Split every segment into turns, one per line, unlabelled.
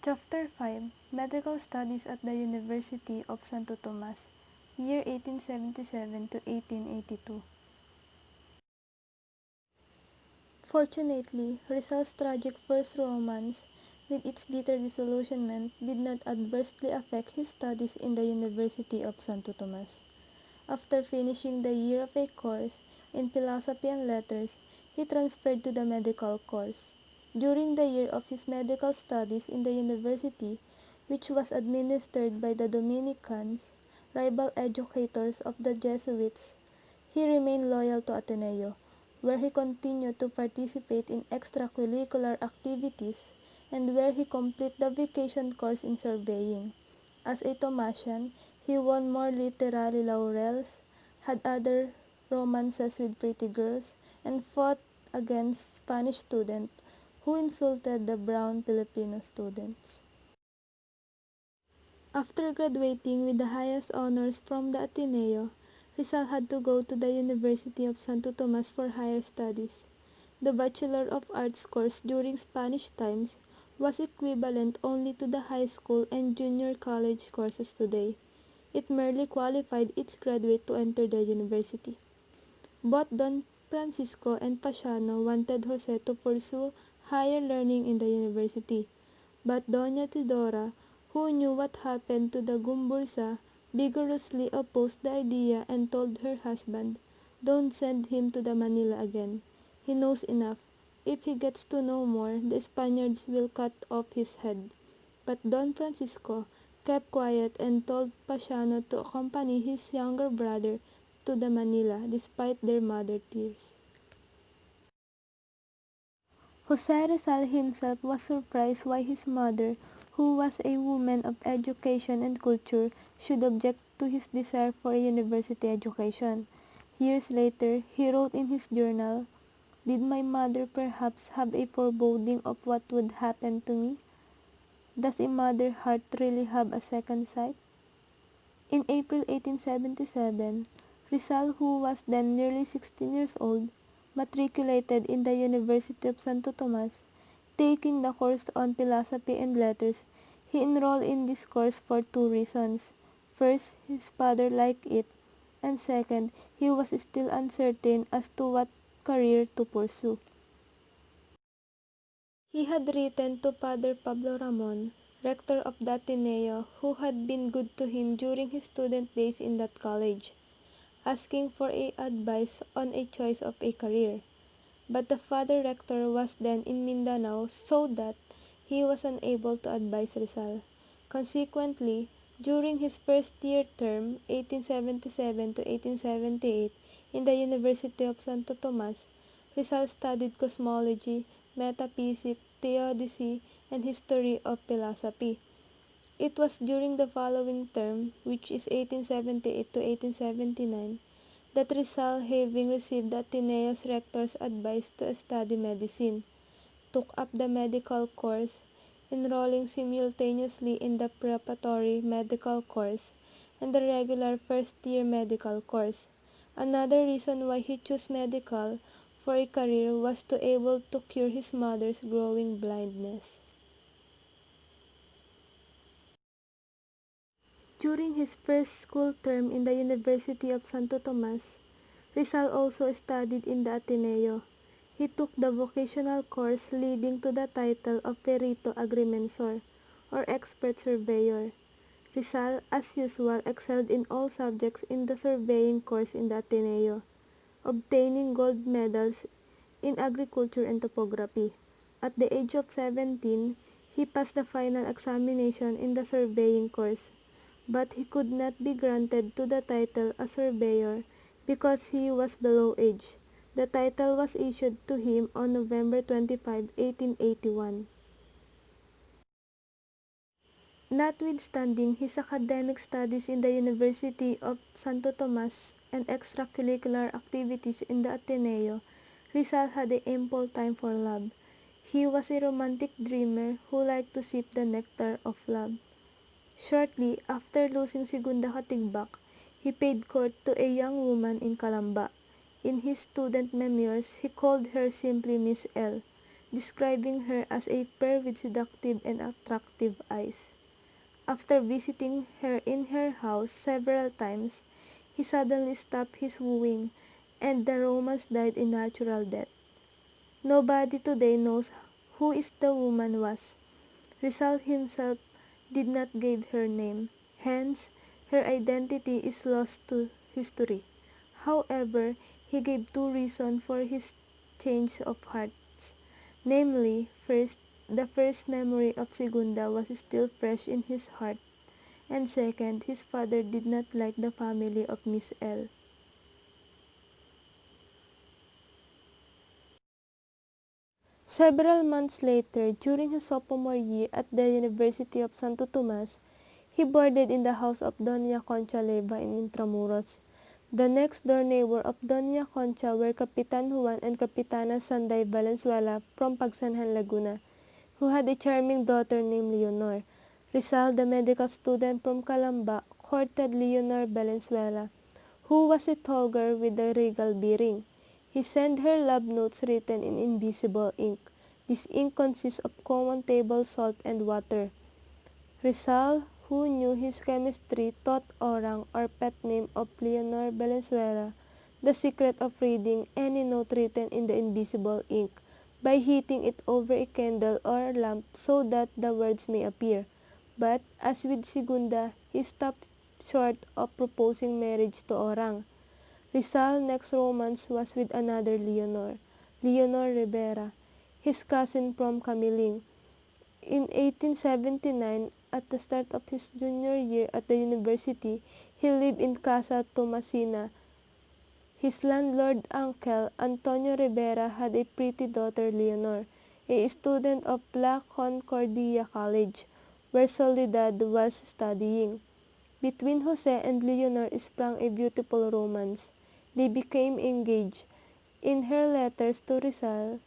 Chapter 5 Medical Studies at the University of Santo Tomas, year 1877 to 1882. Fortunately, Rizal's tragic first romance, with its bitter disillusionment, did not adversely affect his studies in the University of Santo Tomas. After finishing the year of a course in philosophy and letters, he transferred to the medical course. During the year of his medical studies in the university, which was administered by the Dominicans, rival educators of the Jesuits, he remained loyal to Ateneo, where he continued to participate in extracurricular activities and where he completed the vacation course in surveying. As a Tomasian, he won more literary laurels, had other romances with pretty girls, and fought against Spanish students who insulted the brown Filipino students. After graduating with the highest honors from the Ateneo, Rizal had to go to the University of Santo Tomas for higher studies. The Bachelor of Arts course during Spanish times was equivalent only to the high school and junior college courses today. It merely qualified its graduate to enter the university. Both Don Francisco and Pasiano wanted Jose to pursue higher learning in the university, but Doña Tidora, who knew what happened to the Gumbursa, vigorously opposed the idea and told her husband, "Don't send him to the Manila again. He knows enough. If he gets to know more, the Spaniards will cut off his head." But Don Francisco kept quiet and told Pasiano to accompany his younger brother to the Manila despite their mother tears. Jose Rizal himself was surprised why his mother, who was a woman of education and culture, should object to his desire for a university education. Years later, he wrote in his journal, "Did my mother perhaps have a foreboding of what would happen to me? Does a mother heart really have a second sight?" In April 1877, Rizal, who was then nearly 16 years old, matriculated in the University of Santo Tomas. Taking the course on philosophy and letters, he enrolled in this course for two reasons. First, his father liked it, and second, he was still uncertain as to what career to pursue. He had written to Father Pablo Ramon, rector of the Ateneo, who had been good to him during his student days in that college, asking for advice on a choice of a career. But the father rector was then in Mindanao, so that he was unable to advise Rizal. Consequently, during his first year term, 1877 to 1878, in the University of Santo Tomas, Rizal studied cosmology, metaphysics, theodicy, and history of philosophy. It was during the following term, which is 1878 to 1879, that Rizal, having received the Ateneo's rector's advice to study medicine, took up the medical course, enrolling simultaneously in the preparatory medical course and the regular first-year medical course. Another reason why he chose medical for a career was to able to cure his mother's growing blindness. During his first school term in the University of Santo Tomas, Rizal also studied in the Ateneo. He took the vocational course leading to the title of Perito Agrimensor, or expert surveyor. Rizal, as usual, excelled in all subjects in the surveying course in the Ateneo, obtaining gold medals in agriculture and topography. At the age of 17, he passed the final examination in the surveying course, but he could not be granted to the title as surveyor because he was below age. The title was issued to him on November 25, 1881. Notwithstanding his academic studies in the University of Santo Tomas and extracurricular activities in the Ateneo, Rizal had ample time for love. He was a romantic dreamer who liked to sip the nectar of love. Shortly after losing Segunda Katigbak, he paid court to a young woman in Calamba. In his student memoirs, he called her simply Miss L. describing her as a pair with seductive and attractive eyes. After visiting her in her house several times, he suddenly stopped his wooing, and the romance died a natural death. Nobody today knows who is the woman was. Rizal himself did not give her name, hence her identity is lost to history. However, he gave two reasons for his change of hearts. Namely, first, the first memory of Segunda was still fresh in his heart, and second, his father did not like the family of Miss L. Several months later, during his sophomore year at the University of Santo Tomas, he boarded in the house of Doña Concha Leyva in Intramuros. The next-door neighbor of Doña Concha were Capitan Juan and Capitana Sanday Valenzuela from Pagsanjan, Laguna, who had a charming daughter named Leonor. Rizal, the medical student from Calamba, courted Leonor Valenzuela, who was a tall girl with a regal bearing. He sent her love notes written in invisible ink. This ink consists of common table salt and water. Rizal, who knew his chemistry, taught Orang, or pet name of Leonor Valenzuela, the secret of reading any note written in the invisible ink by heating it over a candle or lamp so that the words may appear. But, as with Segunda, he stopped short of proposing marriage to Orang. Rizal's next romance was with another Leonor, Leonor Rivera, his cousin from Camiling. In 1879, at the start of his junior year at the university, he lived in Casa Tomasina. His landlord uncle, Antonio Rivera, had a pretty daughter, Leonor, a student of La Concordia College, where Soledad was studying. Between Jose and Leonor sprang a beautiful romance. They became engaged. In her letters to Rizal,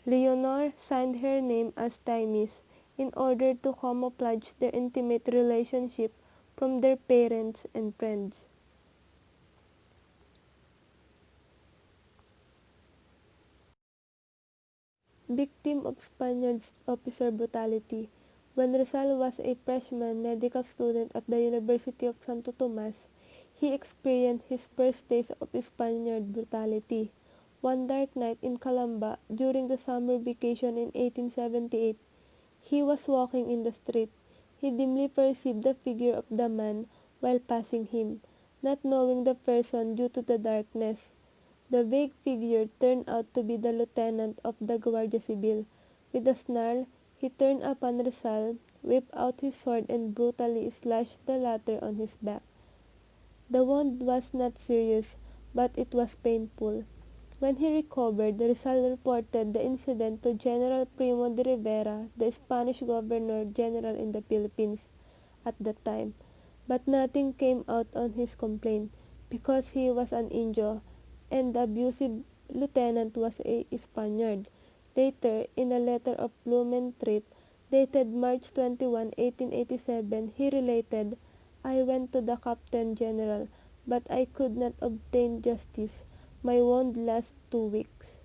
Leonor signed her name as Timis in order to camouflage their intimate relationship from their parents and friends. Victim of Spaniards officer brutality. When Rizal was a freshman medical student at the University of Santo Tomas, he experienced his first taste of Spaniard brutality. One dark night in Calamba during the summer vacation in 1878, he was walking in the street. He dimly perceived the figure of the man while passing him, not knowing the person due to the darkness. The vague figure turned out to be the lieutenant of the Guardia Civil. With a snarl, he turned upon Rizal, whipped out his sword and brutally slashed the latter on his back. The wound was not serious, but it was painful. When he recovered, Rizal reported the incident to General Primo de Rivera, the Spanish Governor-General in the Philippines at the time, but nothing came out on his complaint because he was an Indio and the abusive lieutenant was a Spaniard. Later, in a letter of Blumentritt dated March 21, 1887, he related, "I went to the Captain General, but I could not obtain justice. My wound lasted 2 weeks."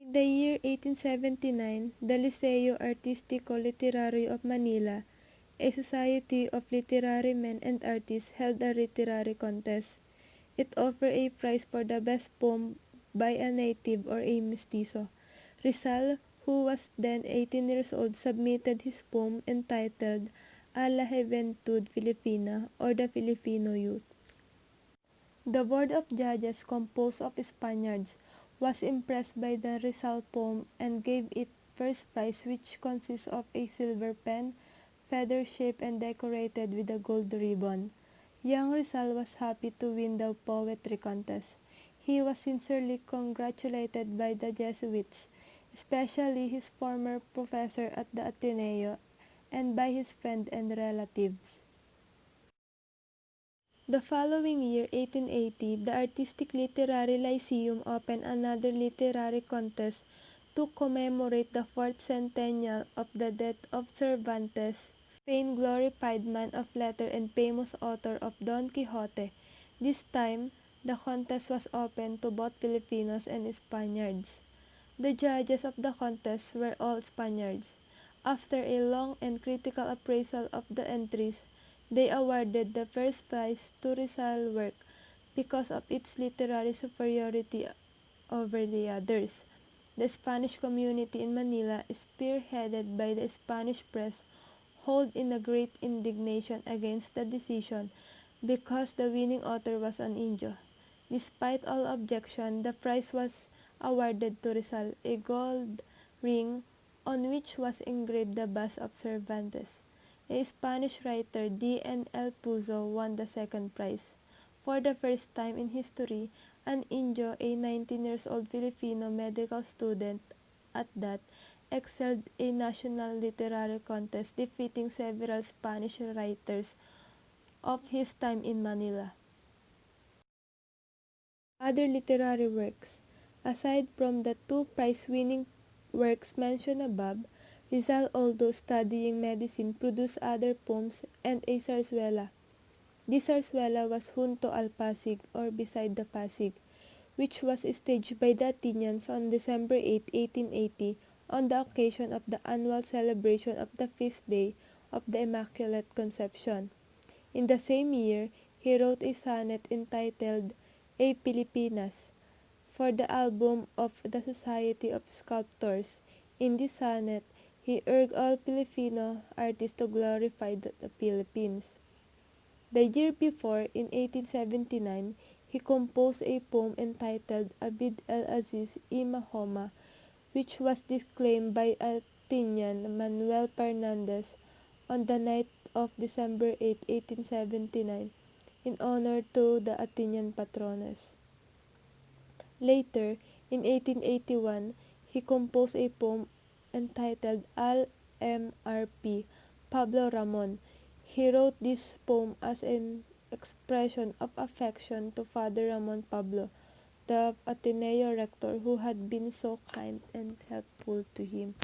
In the year 1879, the Liceo Artístico Literario of Manila, a society of literary men and artists, held a literary contest. It offered a prize for the best poem by a native or a mestizo. Rizal, who was then 18 years old, submitted his poem entitled A la Juventud Filipina, or the Filipino Youth. The board of judges, composed of Spaniards, was impressed by the Rizal poem and gave it first prize, which consists of a silver pen, feather-shaped and decorated with a gold ribbon. Young Rizal was happy to win the poetry contest. He was sincerely congratulated by the Jesuits, especially his former professor at the Ateneo, and by his friends and relatives. The following year, 1880, the Artistic Literary Lyceum opened another literary contest to commemorate the fourth centennial of the death of Cervantes, famed glorified man of letters and famous author of Don Quixote. This time, the contest was open to both Filipinos and Spaniards. The judges of the contest were all Spaniards. After a long and critical appraisal of the entries, they awarded the first prize to Rizal's work because of its literary superiority over the others. The Spanish community in Manila, spearheaded by the Spanish press, howled in a great indignation against the decision because the winning author was an Indio. Despite all objection, the prize was awarded to Rizal, a gold ring on which was engraved the bust of Cervantes. A Spanish writer, D. N. L. Puzo, won the second prize. For the first time in history, an Indio, a 19 years old Filipino medical student at that, excelled a national literary contest, defeating several Spanish writers of his time in Manila. Other literary works. Aside from the two prize-winning works mentioned above, Rizal, although studying medicine, produced other poems and a zarzuela. This zarzuela was Junto al Pasig, or Beside the Pasig, which was staged by the Athenians on December 8, 1880, on the occasion of the annual celebration of the feast day of the Immaculate Conception. In the same year, he wrote a sonnet entitled A Pilipinas for the album of the Society of Sculptors. In this sonnet, he urged all Filipino artists to glorify the Philippines. The year before, in 1879, he composed a poem entitled Abid el-Aziz y Mahoma, which was declaimed by Athenian Manuel Fernandez on the night of December 8, 1879, in honor to the Athenian patroness. Later, in 1881, he composed a poem entitled Al-Mrp. Pablo Ramon. He wrote this poem as an expression of affection to Father Ramon Pablo, the Ateneo rector who had been so kind and helpful to him.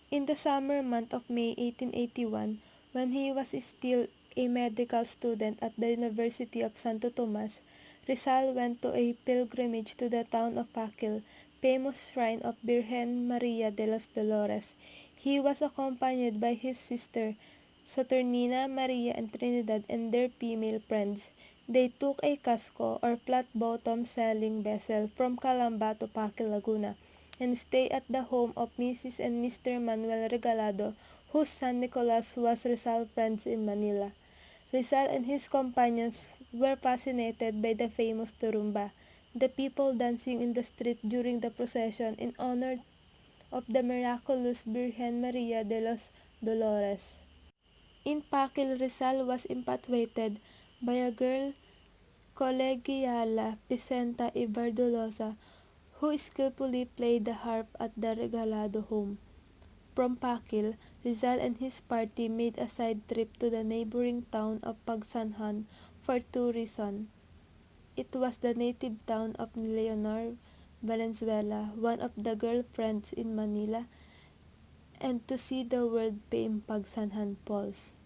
In the summer month of May 1881, when he was still a medical student at the University of Santo Tomas, Rizal went to a pilgrimage to the town of Paquil, famous shrine of Virgen Maria de los Dolores. He was accompanied by his sister, Saturnina, Maria, and Trinidad, and their female friends. They took a casco or flat-bottom sailing vessel from Calamba to Paquil, Laguna, and stayed at the home of Mrs. and Mr. Manuel Regalado, whose son Nicolas was Rizal's friends in Manila. Rizal and his companions were fascinated by the famous Turumba, the people dancing in the street during the procession in honor of the miraculous Virgen Maria de los Dolores. In Paquil, Rizal was infatuated by a girl, Colegiala Vicenta Ibardolosa, who skillfully played the harp at the Regalado home. From Paquil, Rizal and his party made a side trip to the neighboring town of Pagsanhan for two reasons. It was the native town of Leonor Valenzuela, one of the girlfriends in Manila, and to see the world-famed Pagsanhan Falls.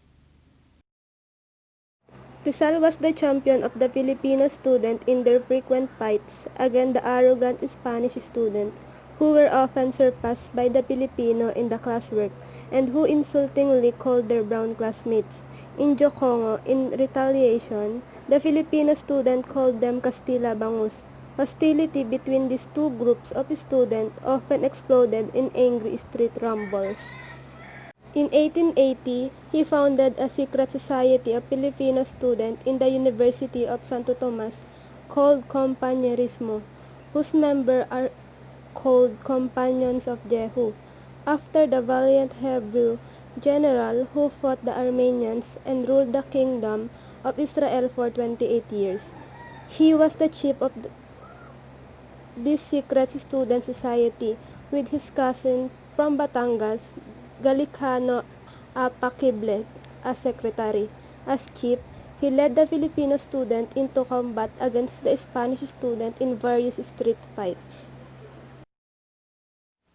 Rizal was the champion of the Filipino student in their frequent fights against the arrogant Spanish student, who were often surpassed by the Filipino in the classwork, and who insultingly called their brown classmates Indio Congo. In retaliation, the Filipino student called them Castilla Bangus. Hostility between these two groups of students often exploded in angry street rumbles. In 1880, he founded a secret society of Filipino students in the University of Santo Tomas called Compañerismo, whose members are called Companions of Jehu, after the valiant Hebrew general who fought the Armenians and ruled the kingdom of Israel for 28 years. He was the chief of this secret student society with his cousin from Batangas, Galicano Apaquible, as secretary. As chief, he led the Filipino student into combat against the Spanish student in various street fights.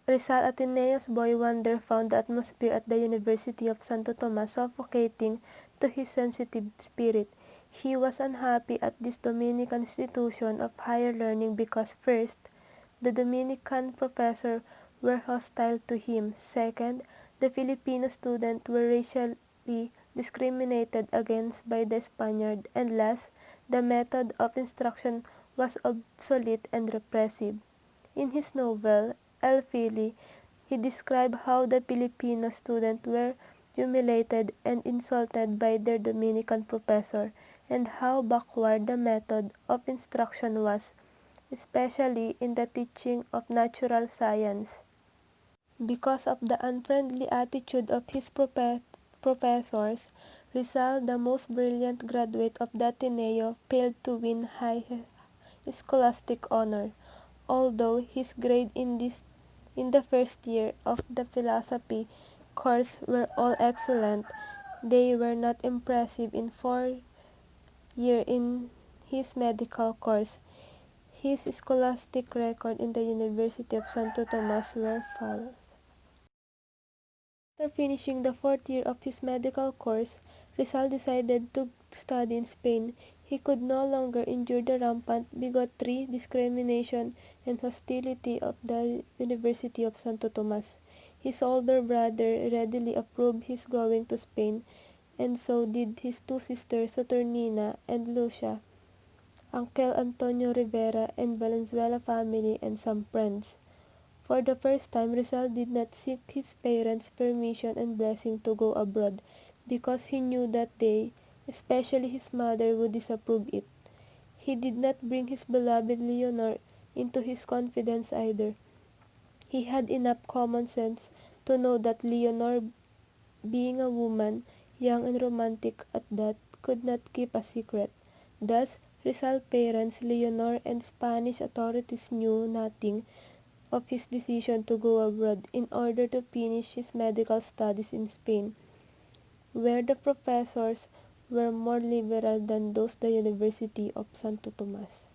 Rizal Ateneo's boy wonder found the atmosphere at the University of Santo Tomas suffocating to his sensitive spirit. He was unhappy at this Dominican institution of higher learning because first, the Dominican professor were hostile to him. Second, the Filipino students were racially discriminated against by the Spaniard. And last, the method of instruction was obsolete and repressive. In his novel, El Fili, he described how the Filipino students were humiliated and insulted by their Dominican professor, and how backward the method of instruction was, especially in the teaching of natural science. Because of the unfriendly attitude of his professors, Rizal, the most brilliant graduate of the Ateneo, failed to win high scholastic honor. Although his grades in the first year of the philosophy course were all excellent, they were not impressive in 4 year in his medical course. His scholastic record in the University of Santo Tomas were follows. After finishing the 4th year of his medical course, Rizal decided to study in Spain. He could no longer endure the rampant bigotry, discrimination, and hostility of the University of Santo Tomas. His older brother readily approved his going to Spain, and so did his two sisters Saturnina and Lucia, Uncle Antonio Rivera and Valenzuela family, and some friends. For the first time, Rizal did not seek his parents' permission and blessing to go abroad, because he knew that they, especially his mother, would disapprove it. He did not bring his beloved Leonor into his confidence either. He had enough common sense to know that Leonor, being a woman, young and romantic at that, could not keep a secret. Thus, Rizal's parents, Leonor, and Spanish authorities knew nothing of his decision to go abroad in order to finish his medical studies in Spain, where the professors were more liberal than those at the University of Santo Tomas.